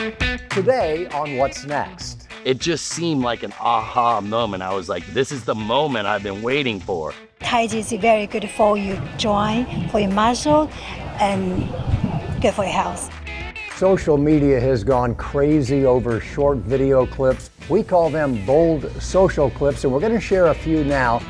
Today on What's Next. It just seemed like an aha moment. I was like, this is the moment I've been waiting for. Tai Chi is very good for your joint, for your muscle, and good for your health. Social media has gone crazy over short video clips. We call them bold social clips, and we're going to share a few now.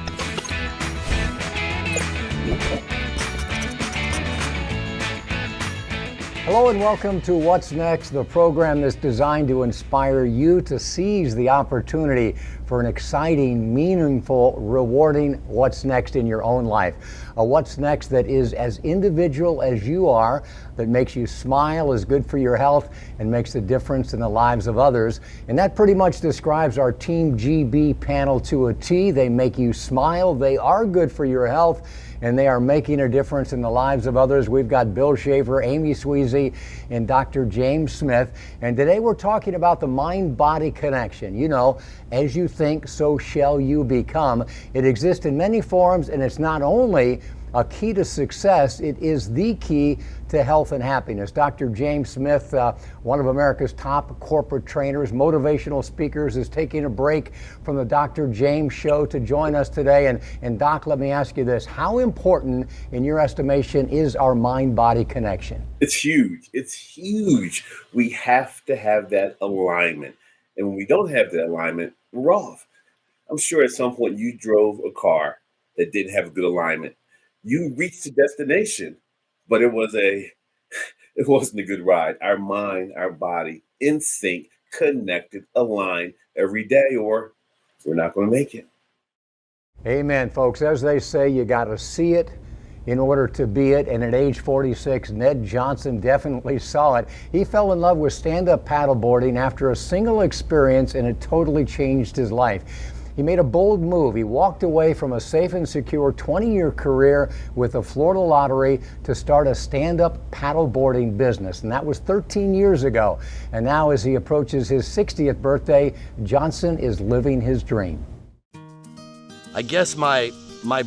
Hello and welcome to What's Next, the program that's designed to inspire you to seize the opportunity for an exciting, meaningful, rewarding what's next in your own life. A what's next that is as individual as you are, that makes you smile, is good for your health, and makes a difference in the lives of others. And that pretty much describes our Team GB panel to a T. They make you smile, they are good for your health, and they are making a difference in the lives of others. We've got Bill Schaefer, Amy Sweezy, and Dr. James Smith. And today we're talking about the mind-body connection. You know, as you think, so shall you become. It exists in many forms, and it's not only a key to success, it is the key to health and happiness. Dr. James Smith, one of America's top corporate trainers, motivational speakers, is taking a break from the Dr. James Show to join us today. And Doc, let me ask you this. How important, in your estimation, is our mind-body connection? It's huge. It's huge. We have to have that alignment. And when we don't have that alignment, we're off. I'm sure at some point you drove a car that didn't have a good alignment. You reached the destination, but it wasn't a good ride. Our mind, our body, in sync, connected, aligned every day, or we're not going to make it. Amen, folks. As they say, you got to see it in order to be it. And at age 46, Ned Johnson definitely saw it. He fell in love with stand-up paddleboarding after a single experience, and it totally changed his life. He made a bold move. He walked away from a safe and secure 20-year career with the Florida Lottery to start a stand-up paddleboarding business. And that was 13 years ago. And now as he approaches his 60th birthday, Johnson is living his dream. I guess my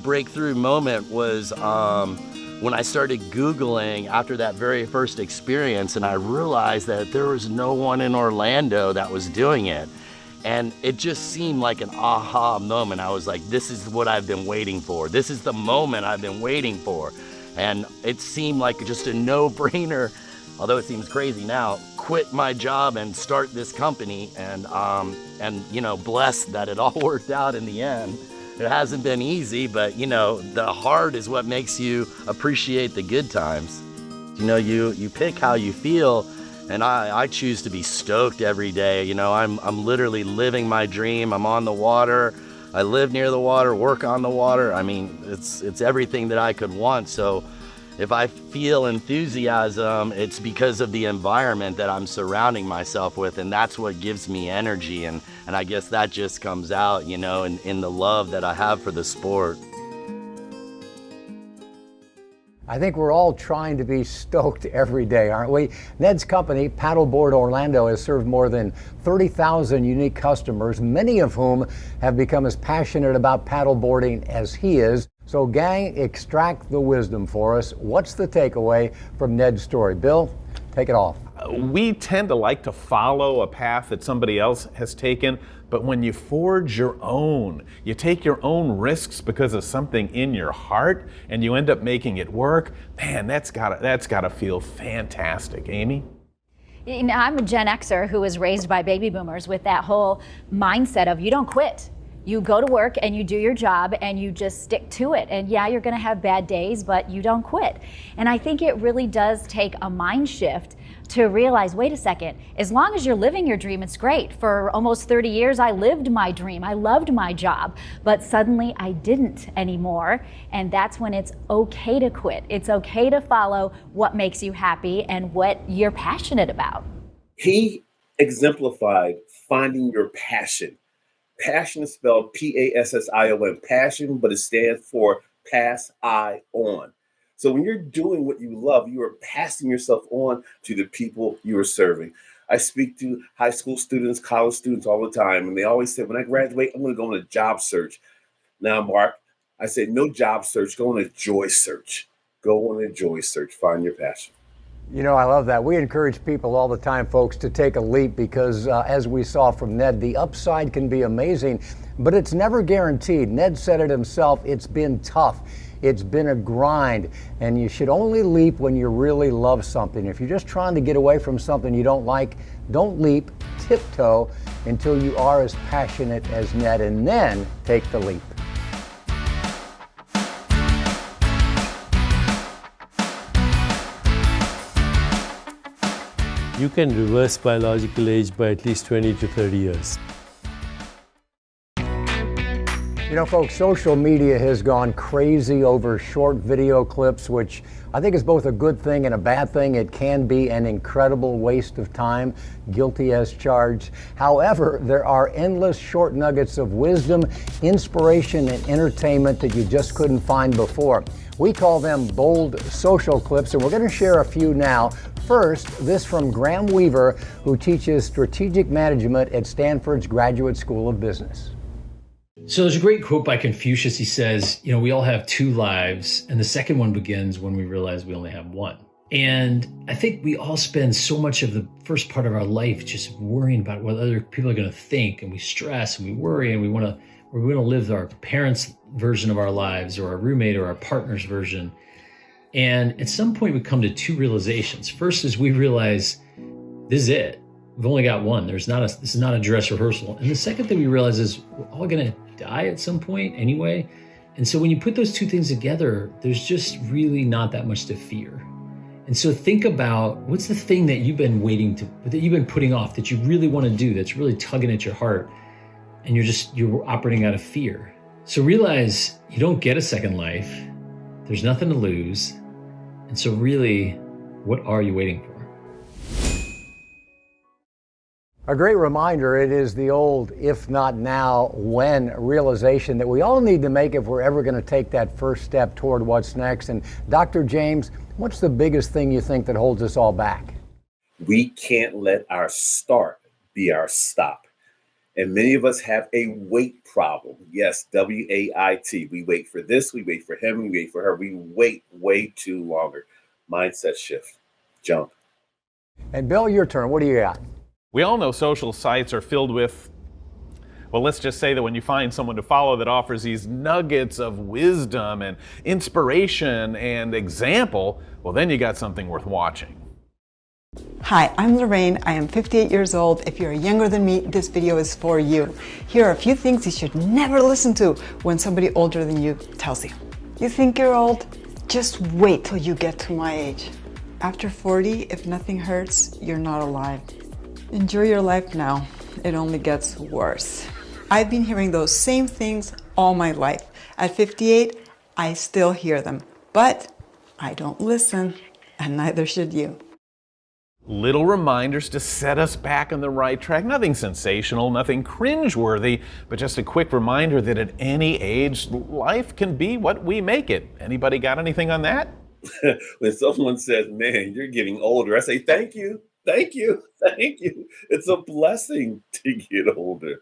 breakthrough moment was when I started Googling after that very first experience, and I realized that there was no one in Orlando that was doing it. And it just seemed like an aha moment. I was like, this is what I've been waiting for. This is the moment I've been waiting for. And it seemed like just a no-brainer, although it seems crazy now, quit my job and start this company. And you know, blessed that it all worked out in the end. It hasn't been easy, but you know, the hard is what makes you appreciate the good times. You know, you pick how you feel. And I choose to be stoked every day. You know, I'm literally living my dream. I'm on the water. I live near the water, work on the water. I mean, it's everything that I could want. So if I feel enthusiasm, it's because of the environment that I'm surrounding myself with. And that's what gives me energy. And I guess that just comes out, you know, in the love that I have for the sport. I think we're all trying to be stoked every day, aren't we? Ned's company, Paddleboard Orlando, has served more than 30,000 unique customers, many of whom have become as passionate about paddleboarding as he is. So gang, extract the wisdom for us. What's the takeaway from Ned's story? Bill, take it off. We tend to like to follow a path that somebody else has taken, but when you forge your own, you take your own risks because of something in your heart, and you end up making it work, man, that's gotta feel fantastic. Amy? You know, I'm a Gen Xer who was raised by baby boomers with that whole mindset of you don't quit. You go to work and you do your job and you just stick to it. And yeah, you're gonna have bad days, but you don't quit. And I think it really does take a mind shift to realize, wait a second, as long as you're living your dream, it's great. For almost 30 years, I lived my dream. I loved my job, but suddenly I didn't anymore. And that's when it's okay to quit. It's okay to follow what makes you happy and what you're passionate about. He exemplified finding your passion. Passion is spelled Passion, passion, but it stands for pass I on. So when you're doing what you love, you are passing yourself on to the people you are serving. I speak to high school students, college students all the time, and they always say, when I graduate, I'm going to go on a job search. Now, Mark, I say, no job search, go on a joy search. Go on a joy search, find your passion. You know, I love that. We encourage people all the time, folks, to take a leap because as we saw from Ned, the upside can be amazing, but it's never guaranteed. Ned said it himself, it's been tough. It's been a grind, and you should only leap when you really love something. If you're just trying to get away from something you don't like, don't leap, tiptoe until you are as passionate as Ned, and then take the leap. You can reverse biological age by at least 20 to 30 years. You know, folks, social media has gone crazy over short video clips, which I think is both a good thing and a bad thing. It can be an incredible waste of time, guilty as charged. However, there are endless short nuggets of wisdom, inspiration, and entertainment that you just couldn't find before. We call them bold social clips, and we're going to share a few now. First, this from Graham Weaver, who teaches strategic management at Stanford's Graduate School of Business. So there's a great quote by Confucius. He says, you know, we all have two lives, and the second one begins when we realize we only have one. And I think we all spend so much of the first part of our life just worrying about what other people are going to think, and we stress and we worry, and we want to live our parents' version of our lives, or our roommate or our partner's version. And at some point we come to two realizations. First is we realize this is it. We've only got one. This is not a dress rehearsal. And the second thing we realize is we're all going to die at some point anyway. And so when you put those two things together, there's just really not that much to fear. And so think about what's the thing that you've been putting off, that you really want to do, that's really tugging at your heart, and you're operating out of fear. So realize you don't get a second life. There's nothing to lose. And so really, what are you waiting for? A great reminder, it is the old, if not now, when realization that we all need to make if we're ever going to take that first step toward what's next. And Dr. James, what's the biggest thing you think that holds us all back? We can't let our start be our stop. And many of us have a wait problem. Yes, W-A-I-T. We wait for this, we wait for him, we wait for her. We wait way too longer. Mindset shift. Jump. And Bill, your turn. What do you got? We all know social sites are filled with, well, let's just say that when you find someone to follow that offers these nuggets of wisdom and inspiration and example, well, then you got something worth watching. Hi, I'm Lorraine. I am 58 years old. If you're younger than me, this video is for you. Here are a few things you should never listen to when somebody older than you tells you. You think you're old? Just wait till you get to my age. After 40, if nothing hurts, you're not alive. Enjoy your life now. It only gets worse. I've been hearing those same things all my life. At 58, I still hear them, but I don't listen, and neither should you. Little reminders to set us back on the right track. Nothing sensational, nothing cringeworthy, but just a quick reminder that at any age, life can be what we make it. Anybody got anything on that? When someone says, man, you're getting older, I say, thank you. Thank you. Thank you. It's a blessing to get older.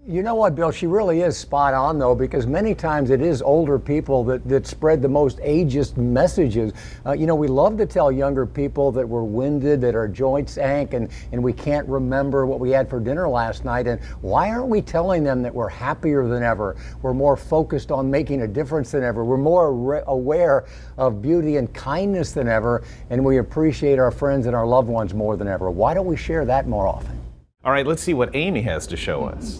You know what, Bill? She really is spot on, though, because many times it is older people that spread the most ageist messages. You know, we love to tell younger people that we're winded, that our joints ache, and we can't remember what we had for dinner last night. And why aren't we telling them that we're happier than ever? We're more focused on making a difference than ever. We're more aware of beauty and kindness than ever, and we appreciate our friends and our loved ones more than ever. Why don't we share that more often? All right, let's see what Amy has to show us.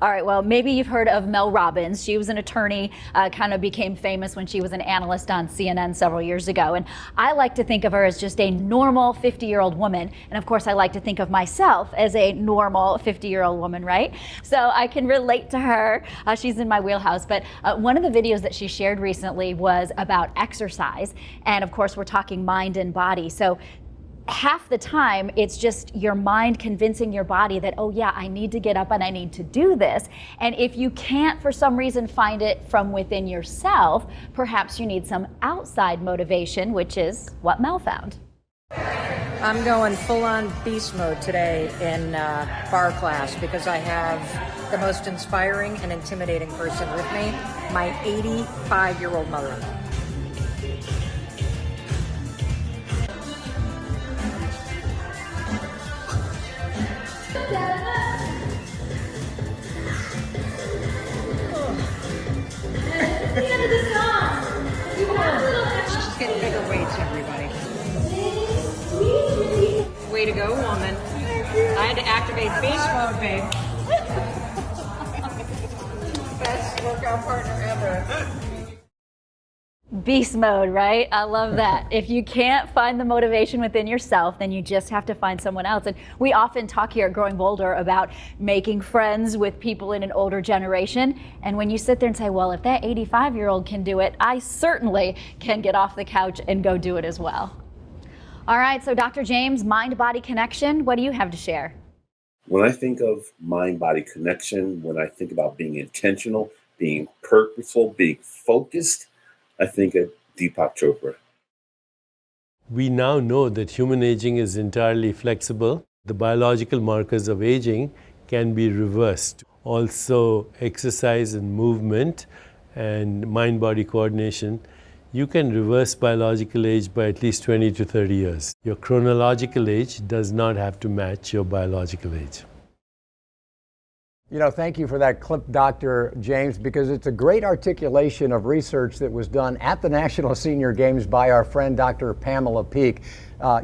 All right, well, maybe you've heard of Mel Robbins. She was an attorney, kind of became famous when she was an analyst on CNN several years ago. And I like to think of her as just a normal 50-year-old woman. And of course, I like to think of myself as a normal 50-year-old woman, right? So I can relate to her. She's in my wheelhouse. But one of the videos that she shared recently was about exercise. And of course, we're talking mind and body. So half the time, it's just your mind convincing your body that, oh yeah, I need to get up and I need to do this. And if you can't, for some reason, find it from within yourself, perhaps you need some outside motivation, which is what Mel found. I'm going full-on beast mode today in bar class because I have the most inspiring and intimidating person with me, my 85-year-old mother. Way to go, woman. I had to activate beast mode, babe. Best workout partner ever. Beast mode, right? I love that. If you can't find the motivation within yourself, then you just have to find someone else. And we often talk here at Growing Bolder about making friends with people in an older generation. And when you sit there and say, well, if that 85-year-old can do it, I certainly can get off the couch and go do it as well. All right, so Dr. James, mind-body connection, what do you have to share? When I think of mind-body connection, when I think about being intentional, being purposeful, being focused, I think of Deepak Chopra. We now know that human aging is entirely flexible. The biological markers of aging can be reversed. Also, exercise and movement and mind-body coordination, you can reverse biological age by at least 20 to 30 years. Your chronological age does not have to match your biological age. You know, thank you for that clip, Dr. James, because it's a great articulation of research that was done at the National Senior Games by our friend Dr. Pamela Peeke.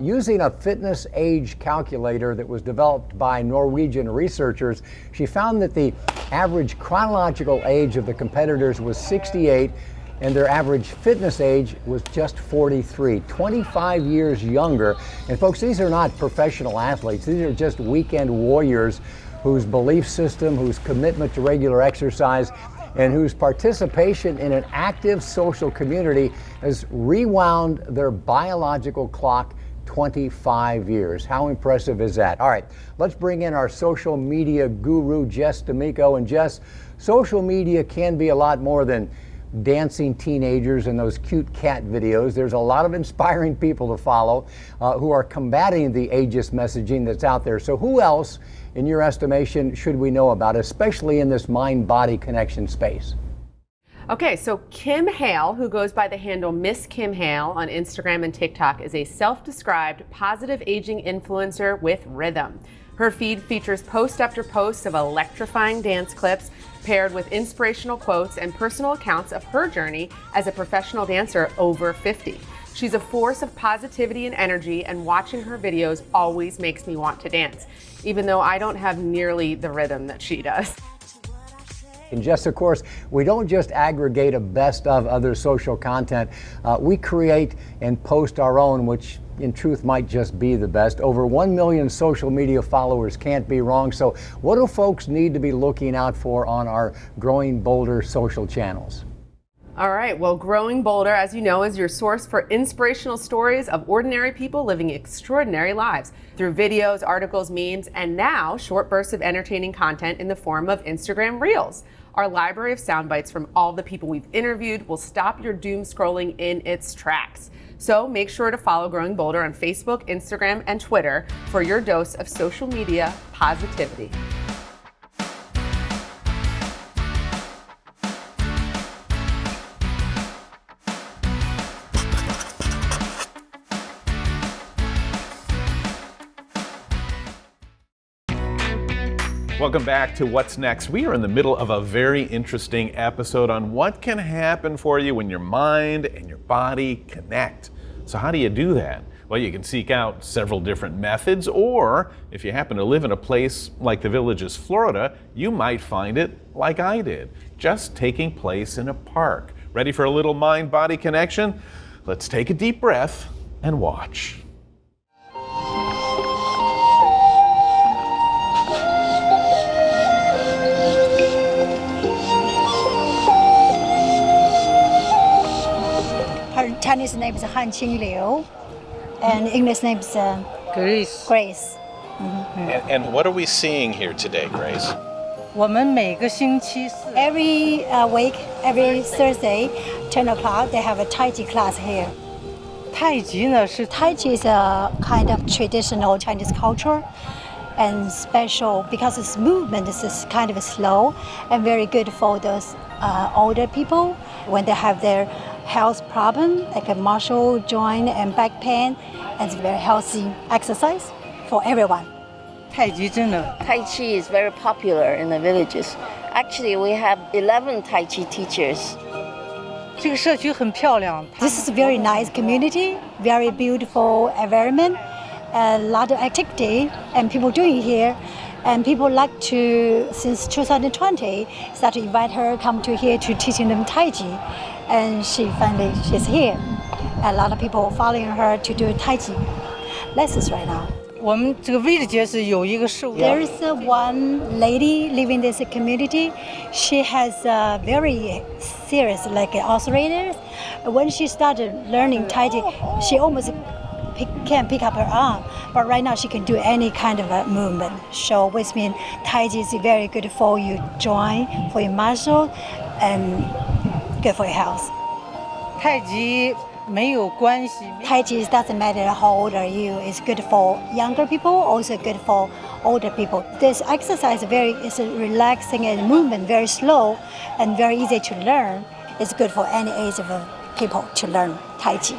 Using a fitness age calculator that was developed by Norwegian researchers, she found that the average chronological age of the competitors was 68, and their average fitness age was just 43, 25 years younger. And folks, these are not professional athletes. These are just weekend warriors whose belief system, whose commitment to regular exercise, and whose participation in an active social community has rewound their biological clock 25 years. How impressive is that? All right, let's bring in our social media guru, Jess D'Amico. And Jess, social media can be a lot more than dancing teenagers and those cute cat videos. There's a lot of inspiring people to follow who are combating the ageist messaging that's out there. So who else, in your estimation, should we know about, especially in this mind-body connection space? Okay, so Kim Hale, who goes by the handle Miss Kim Hale on Instagram and TikTok, is a self-described positive aging influencer with rhythm. Her feed features post after post of electrifying dance clips paired with inspirational quotes and personal accounts of her journey as a professional dancer over 50. She's a force of positivity and energy, and watching her videos always makes me want to dance, even though I don't have nearly the rhythm that she does. And Jess, of course, we don't just aggregate a best of other social content. We create and post our own, which in truth might just be the best. Over 1 million social media followers can't be wrong. So what do folks need to be looking out for on our Growing Bolder social channels? All right, well, Growing Bolder, as you know, is your source for inspirational stories of ordinary people living extraordinary lives through videos, articles, memes, and now short bursts of entertaining content in the form of Instagram Reels. Our library of sound bites from all the people we've interviewed will stop your doom scrolling in its tracks. So make sure to follow Growing Bolder on Facebook, Instagram, and Twitter for your dose of social media positivity. Welcome back to What's Next. We are in the middle of a very interesting episode on what can happen for you when your mind and your body connect. So how do you do that? Well, you can seek out several different methods, or if you happen to live in a place like the Villages, Florida, you might find it like I did, just taking place in a park. Ready for a little mind-body connection? Let's take a deep breath and watch. Her Chinese name is Han Qing Liu, and English name is Grace. Grace. And what are we seeing here today, Grace? Every week, every Thursday, 10 o'clock, they have a Tai Chi class here. Tai Chi is a kind of traditional Chinese culture and special because its movement is kind of slow and very good for those older people when they have their health problem like a muscle, joint, and back pain. And it's very healthy exercise for everyone. Tai Chi is very popular in the villages. Actually, we have 11 Tai Chi teachers. This is a very nice community, very beautiful environment, a lot of activity and people doing here. And people like to, since 2020, start to invite her come to here to teaching them Tai Chi. And she's here. A lot of people following her to do Tai Chi lessons right now. There is one lady living in this community. She has very serious arthritis. When she started learning Tai Chi, she almost can't pick up her arm, but right now she can do any kind of a movement. So which means Tai Chi is very good for your joint, for your muscle, and good for your health. Tai Chi doesn't matter how old are you. It's good for younger people, also good for older people. This exercise is relaxing and movement, very slow and very easy to learn. It's good for any age of people to learn Tai Chi.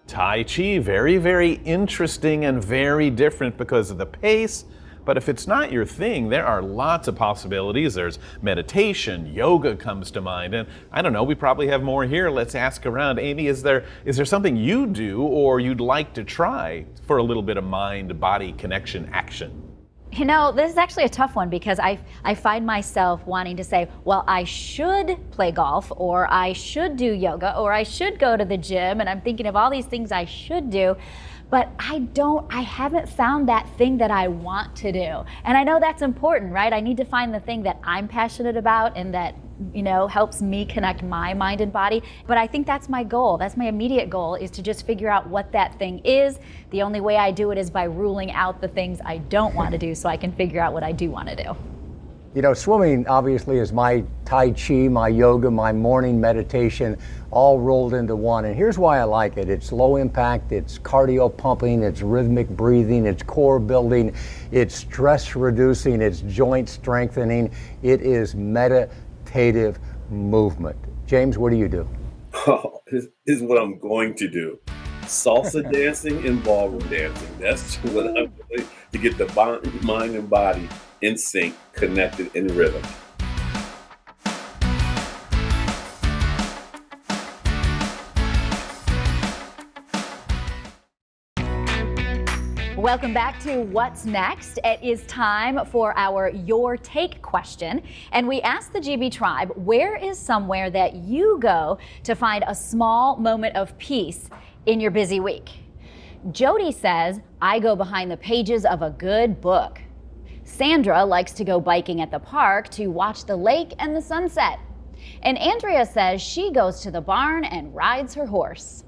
Tai Chi, very, very interesting and very different because of the pace. But if it's not your thing, there are lots of possibilities. There's meditation, yoga comes to mind, and I don't know, we probably have more here. Let's ask around. Amy, is there something you do or you'd like to try for a little bit of mind-body connection action? You know, this is actually a tough one because I find myself wanting to say, well, I should play golf, or I should do yoga, or I should go to the gym, and I'm thinking of all these things I should do. But I haven't found that thing that I want to do. And I know that's important, right? I need to find the thing that I'm passionate about and that, helps me connect my mind and body. But I think that's my goal. That's my immediate goal, is to just figure out what that thing is. The only way I do it is by ruling out the things I don't want to do so I can figure out what I do want to do. Swimming obviously is my Tai Chi, my yoga, my morning meditation, all rolled into one. And here's why I like it. It's low impact, it's cardio pumping, it's rhythmic breathing, it's core building, it's stress reducing, it's joint strengthening. It is meditative movement. James, what do you do? Oh, this is what I'm going to do. Salsa dancing and ballroom dancing. That's what I'm doing to get the mind and body in sync, connected in rhythm. Welcome back to What's Next. It is time for our Your Take question. And we asked the GB tribe, where is somewhere that you go to find a small moment of peace in your busy week? Jody says, I go behind the pages of a good book. Sandra likes to go biking at the park to watch the lake and the sunset. And Andrea says she goes to the barn and rides her horse.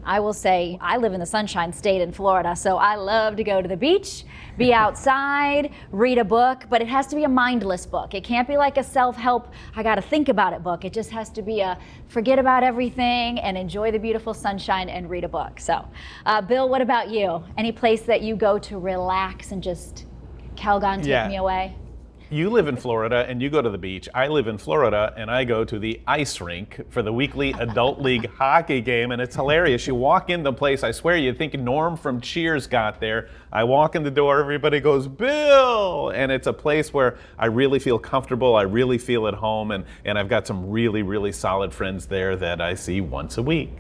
I will say I live in the Sunshine State in Florida, so I love to go to the beach, be outside, read a book, but it has to be a mindless book. It can't be like a self-help, I gotta think about it book. It just has to be a forget about everything and enjoy the beautiful sunshine and read a book. So, Bill, what about you? Any place that you go to relax and just Calgon, take me away? You live in Florida and you go to the beach. I live in Florida and I go to the ice rink for the weekly Adult League hockey game, and it's hilarious. You walk in the place, I swear you'd think Norm from Cheers got there. I walk in the door, everybody goes, Bill! And it's a place where I really feel comfortable, I really feel at home, and I've got some really, really solid friends there that I see once a week.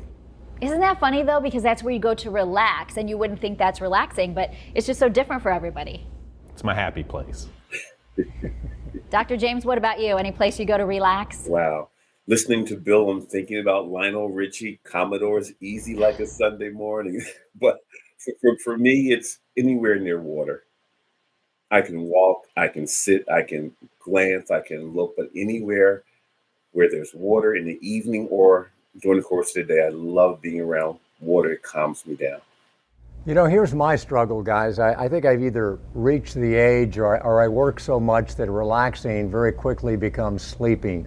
Isn't that funny though? Because that's where you go to relax, and you wouldn't think that's relaxing, but it's just so different for everybody. It's my happy place. Dr. James, what about you? Any place you go to relax? Wow. Listening to Bill, I'm thinking about Lionel Richie, Commodore's Easy Like a Sunday Morning. But for me, it's anywhere near water. I can walk, I can sit, I can glance, I can look, but anywhere where there's water in the evening or during the course of the day, I love being around water. It calms me down. Here's my struggle, guys. I think I've either reached the age or I work so much that relaxing very quickly becomes sleeping,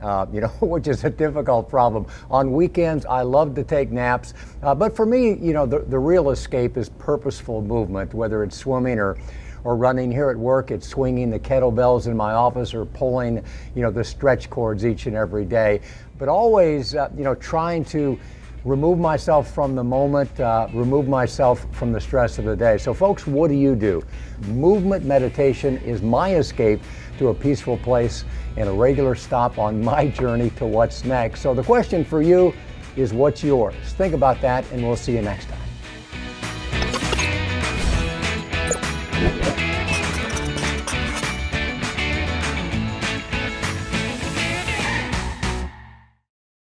which is a difficult problem. On weekends, I love to take naps. But for me, the real escape is purposeful movement, whether it's swimming or running. Here at work, it's swinging the kettlebells in my office or pulling, the stretch cords each and every day. But always, trying to remove myself from the moment, remove myself from the stress of the day. So folks, what do you do? Movement meditation is my escape to a peaceful place and a regular stop on my journey to what's next. So the question for you is what's yours. Think about that, and we'll see you next time.